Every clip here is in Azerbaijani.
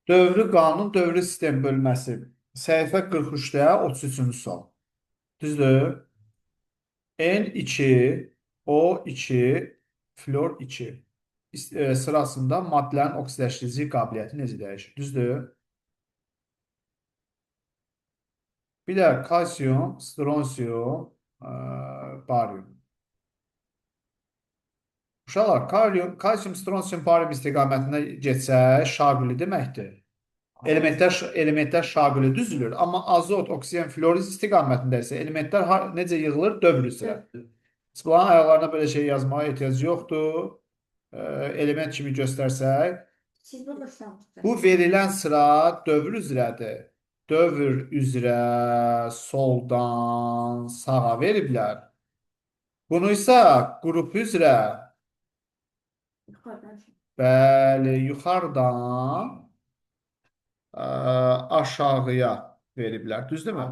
Dövrü qanun, dövrü sistem bölməsi. Səhifə 43-də 33-cü sual. Düzdür? N2, O2, flor 2 sırasında maddələrin oksidləşdirici qabiliyyəti necə dəyişir? Düzdür? Bir də kalsiyum, stronsium, barium. Uşaqlar, kalsiyum, stronsium, barium istiqamətində getsə şaquli deməkdir. Elementlər şaquli düzülür, amma azot, oksigen, floriz istiqamətində isə elementlər necə yığılır? Dövr üzrə. Bunların ayaqlarına belə şey yazmağa ehtiyac yoxdur. Element kimi göstərsək, Siz bulursanız. bu verilən sıra dövr üzrədir. Dövr üzrə soldan sağa veriblər. Bunu isə qrup üzrə, Yukarıdan. bəli, yuxarıdan aşağıya veriblər. Düzdürmü?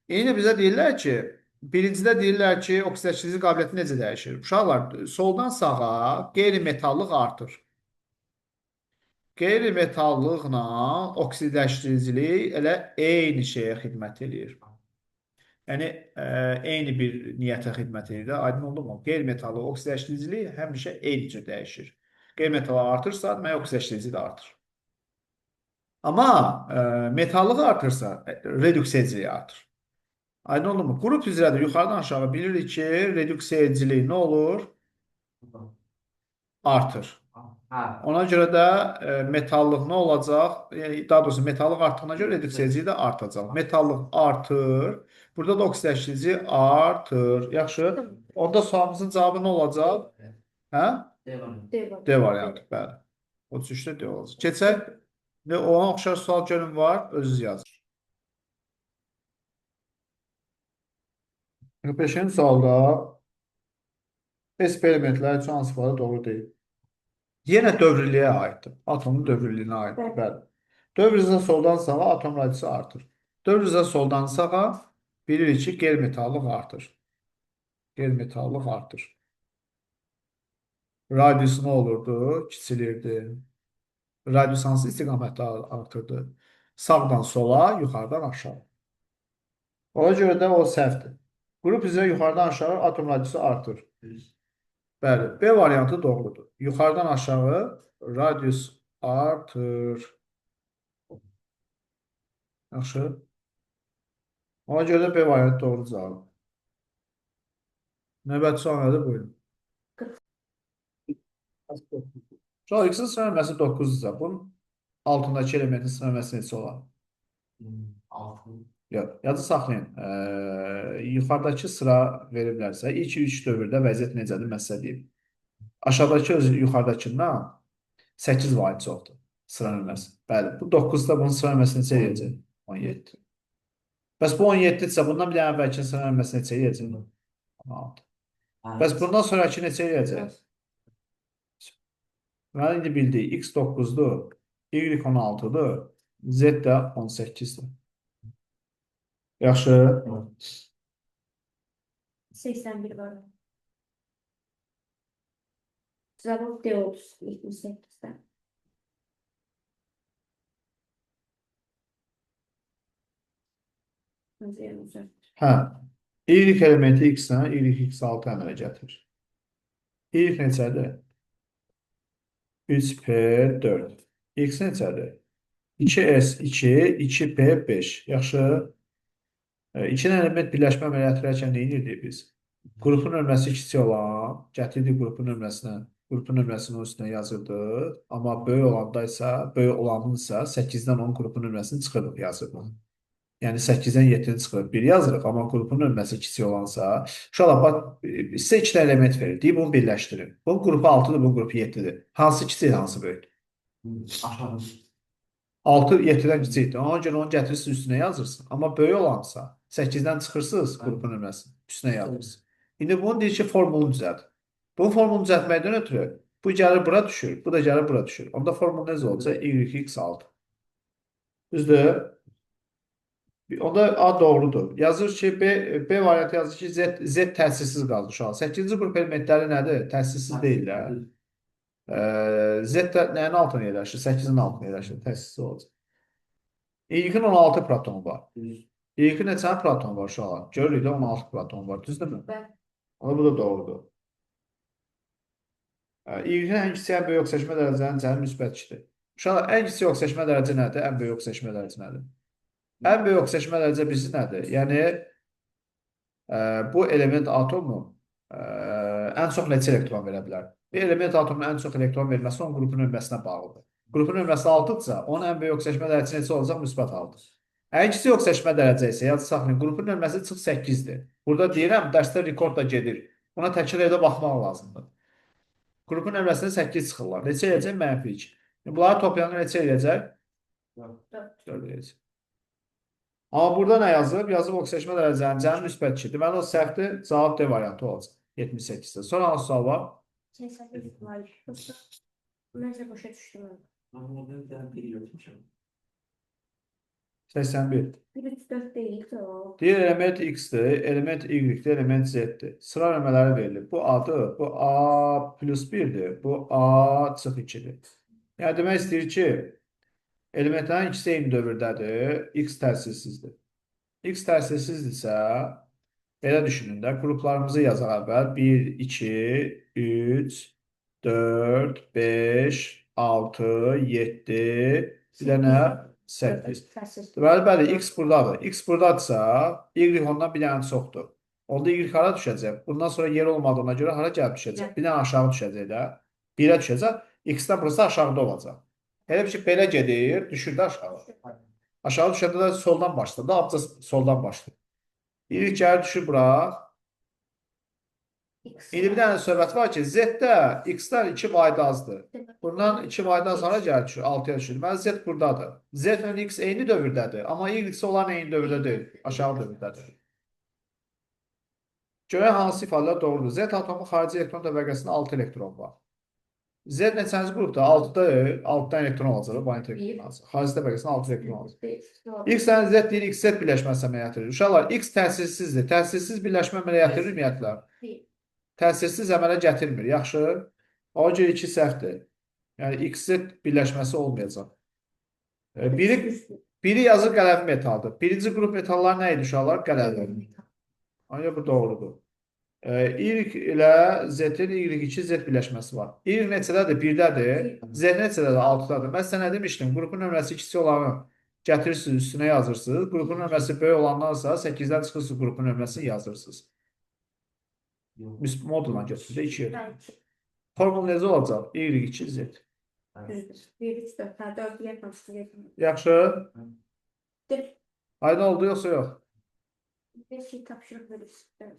İndi bizə deyirlər ki, birincidə deyirlər ki, oksidləşdirici qabiliyyəti necə dəyişir? Uşaqlar, soldan sağa qeyri-metallıq artır. Qeyri-metallıqla oksidləşdiricilik elə eyni şeyə xidmət edir. Yəni, eyni bir niyyətə xidmət edir. Aydın oldu mu? Qeyri-metallıq oksidləşdiricilik həmişə eyni cür dəyişir. Qeyri-metallı artırsa, demək oksidləşdirici də artır. Amma metallıq artırsa, reduksiya ediciliyi artır. Aydın oldu mu? Qrup üzrədir. Yuxarıdan aşağı bilirik ki, reduksiya edicilik nə olur? Artır. Ona görə də metallıq nə olacaq? Daha doğrusu metallıq artdığına görə reduksiya ediciliyi də artacaq. Metallıq artır. Burada da oksidləşdirici artır. Yaxşı. Onda sualımızın cavabı nə olacaq? Hə? D variantı. Bəli. 33-də D olacaq. Keçək. Ona oxşar sual görün var. Özünüz yazın. 45-ci sualda eksperimentlər üçün hansı ifadə doğru deyil? Yenə dövrlüyə aiddir. Atomun dövrlülüyünə aiddir. Bəli. Dövr üzrə soldan sağa atom radiusu artır. Dövr üzrə soldan sağa bilirik ki, qeyri-metallıq artır. Qeyri-metallıq artır. Radius nə olurdu? Kiçilirdi. Radius hansı istiqamətdə artırdı? Sağdan sola, yuxarıdan aşağı. Ona görə də o səhvdir. Qrup üzrə yuxarıdan aşağı atom radiusu artır. Bəli, B variantı doğrudur. Yuxarıdan aşağı radius artır. Yaxşı. Ona görə də B variantı doğru cavab. Növbəti sual nədir? Buyurun. Uşaq X-in sıra nömrəsi 9-dursa, bunun altındakı elementin sıra nömrəsi neçə olar? 6. Yox, yadı saxlayın. Yuxarıdakı sıra veriblərsə, 2-3 dövrdə vəziyyət necədir? Mən sizə deyim. Aşağıdakı yuxarıdakından 8 vahid çoxdur. Sıra nömrəsi. Bəli, bu 9-da bunun sıra nömrəsi neçə eləyəcək? 17. Bəs bu 17-dirsə, bundan bir dənə əvvəlki sıra nömrəsi neçə eləyəcək? 16. Bəs bundan sonraki neçə eləyəcək? Mən indi bildik, X 9-dur, Y 16-dır, Z də 18-dir. Yaxşı. 81 var. Cevap D oldu 78'den. Hə. Y elementi X-dən Y-X6 əmələ gətirir. Y neçədir? 3P4. X neçədir? 2S2, 2P5. Yaxşı. İki element birləşmə əməliyyatlarkən nə edirdik biz? Qrupun nömrəsi kiçik olan, gətirdik qrupun nömrəsinə, qrupun nömrəsinin üstünə yazırdıq. Amma böyük olanda isə, böyük olanın isə 8-dən 10 qrupun nömrəsini çıxırdıq yazırdıq. Yəni 8-dən 7-ni çıxırıq, 1 yazırıq. Amma qrupun nömrəsi kiçik olansa, uşaqlar, sizə 2 element verir. Deyib, bunu birləşdirin. Bu qrupu 6-dır, bu qrupu 7-dir. Hansı kiçik, hansı böyük? Aşağı. 6 7-dən kiçikdir. Ona görə onu gətirirsiniz, üstünə yazırsın. Amma böyük olansa 8-dən çıxırsınız qrupun nömrəsini, üstünə yazırsınız. İndi bunu deyir ki, formulunu düzəlt. Bu formulunu düzəltməkdən ötürü bu gəlir bura düşür, bu da gəlir bura düşür. Onda formul necə olacaq? Y-X6. Düzdür? Onda A doğrudur. Yazır ki, B variantı yazır ki, Z təsirsiz qaldı uşaq. 8-ci qrup elementləri nədir? Təsirsiz deyirlər. Z də nəyin altına yerləşir? 8-in altına yerləşir. Təksisi olacaq. Y-in 16 protonu var. Düz. Y-in neçə proton var uşaqlar? Görürük də 16 proton var. Düzdürmü? Bəli. Ama bu da doğrudur. Y-in ən kiçik ən böyük öksəşmə dərəcənin cəmi müsbət 2-dir. Uşaqlar, ən kiçik öksəşmə dərəcə nədir? Ən böyük öksəşmə dərəcə nədir? Ən böyük öksəşmə dərəcə bilirsiz nədir? Yəni, bu element atomu ən çox neçə elektron verə bilər? Bir element atomunun ən çox elektron verməsi onun qrupun ölməsinə bağlıdır. Qrupun ölməsi 6-dırsa, onun ən böyük öksəşmə dərəcəsi neçə olacaq? Müsbət 6. Ən kiçik öksəşmə dərəcə isə, yadda saxlayın, qrupun ölməsi çıx 8-dir. Burada deyirəm, dərsdə rekord da gedir. Buna təkrar evdə baxmaq lazımdır. Qrupun ölməsinə 8 çıxırlar. Neçə eləyəcək? Mənfi 2. Bunları toplayanda neçə eləyəcək? 4 eləyəcək. Amma burada nə yazıb? Yazıb öksəşmə dərəcənin cəmi müsbət 2. Deməli, o səhvdir. Cavab D variantı olacaq. 78-də. Sonra hansı sual var? 81 var. Yoxsa Məncə başa düşdüm. Ama orada bir tane biri yokmuşum. 81. 1 3 4 deyil ki o. Deyir element X-dir, element Y-dir, element Z-dir. Sıra nömrələri verilir. Bu A-dır, bu A plus 1-dir, bu A çıx 2-dir. Yəni demək istəyir ki, elementlərin ikisi eyni dövrdədir, X təsirsizdir. X təsirsizdirsə, belə düşünün də, qruplarımızı yazaq əvvəl. 1, 2, 3, 4, 5, 6, 7, bir dənə 8. Bəli, X buradadır. X buradadırsa, Y ondan bir dənə çoxdur. Onda Y hara düşəcək? Bundan sonra yer olmadığına görə hara gəlib düşəcək? Bir dənə aşağı düşəcək də. 1-ə düşəcək. X-dən burası aşağıda olacaq. Elə bir şey belə gedir, düşür də aşağı. Aşağı düşəndə də soldan başlayır. Da abca soldan başlayır. Y gəlir düşür bura. İndi bir dənə söhbət var ki, Z-də X-dən 2 vaydazdır. Bundan 2 vaydaz hara gəlir düşür? 6-ya düşür. Deməli, Z buradadır. Z ilə X eyni dövrdədir. Amma Y olan eyni dövrdə deyil. Aşağı dövrdədir. Görək hansı ifadələr doğrudur. Z atomu xarici elektron təbəqəsində 6 elektron var. Z neçənci qrupda? 6-da 6-dan elektron olacaq. Vanit elektron olacaq. Xarici təbəqəsində 6 elektron olacaq. X ilə Z deyir, X-Z birləşməsi əmələ gətirir. Uşaqlar, X təsirsizdir. Təsirsiz birləşmə əmələ gətirir ümumiyyətlə? Təsirsiz əmələ gətirmir. Yaxşı. O görə 2 səhvdir. Yəni, X-Z birləşməsi olmayacaq. Biri yazır qələvi metaldır. Birinci qrup metallar nə idi uşaqlar? Qələvi. Ancaq bu doğrudur. Y ilə Z-in Y2 Z birləşməsi var. Y neçədədir? 1-dədir. Z neçədədir? 6-dadır. Mən sənə demişdim, qrupun nömrəsi kiçik olanı gətirirsiniz, üstünə yazırsınız. Qrupun nömrəsi böyük olandansa 8-dən çıxırsınız, qrupun nömrəsini yazırsınız. Moduldan götürür, 2 yer. Formul necə olacaq? Y2 Z. Düzdür. 1 3 4 4 yapmışsınız. Yaxşı. Dur. Aydın oldu yoxsa yox? Bir şey tapşırıq verirsiniz.